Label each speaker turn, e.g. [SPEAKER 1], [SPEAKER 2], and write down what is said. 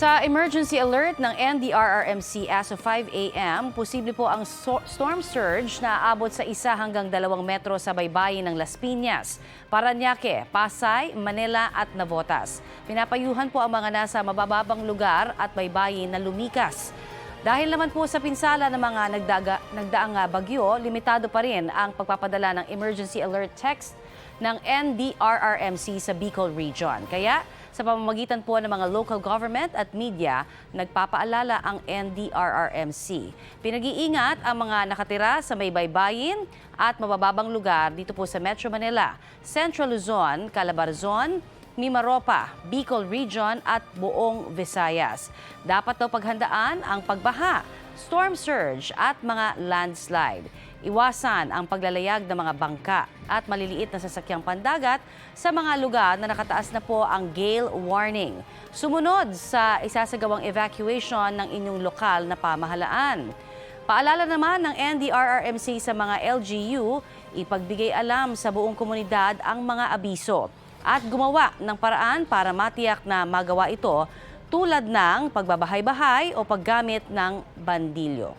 [SPEAKER 1] Sa emergency alert ng NDRRMC as of 5 a.m., posible po ang storm surge na aabot sa 1 hanggang 2 metro sa baybayin ng Las Piñas, Parañaque, Pasay, Manila at Navotas. Pinapayuhan po ang mga nasa mabababang lugar at baybayin na lumikas. Dahil naman po sa pinsala ng mga nagdaang bagyo, limitado pa rin ang pagpapadala ng emergency alert text ng NDRRMC sa Bicol Region. Kaya sa pamamagitan po ng mga local government at media, nagpapaalala ang NDRRMC. Pinag-iingat ang mga nakatira sa may baybayin at mabababang lugar dito po sa Metro Manila, Central Luzon, Calabarzon, Mimaropa, Bicol Region at buong Visayas. Dapat daw paghandaan ang pagbaha, storm surge at mga landslide. Iwasan ang paglalayag ng mga bangka at maliliit na sasakyang pandagat sa mga lugar na nakataas na po ang gale warning. Sumunod sa isasagawang evacuation ng inyong lokal na pamahalaan. Paalala naman ng NDRRMC sa mga LGU, ipagbigay alam sa buong komunidad ang mga abiso at gumawa ng paraan para matiyak na magawa ito tulad ng pagbabahay-bahay o paggamit ng bandilyo.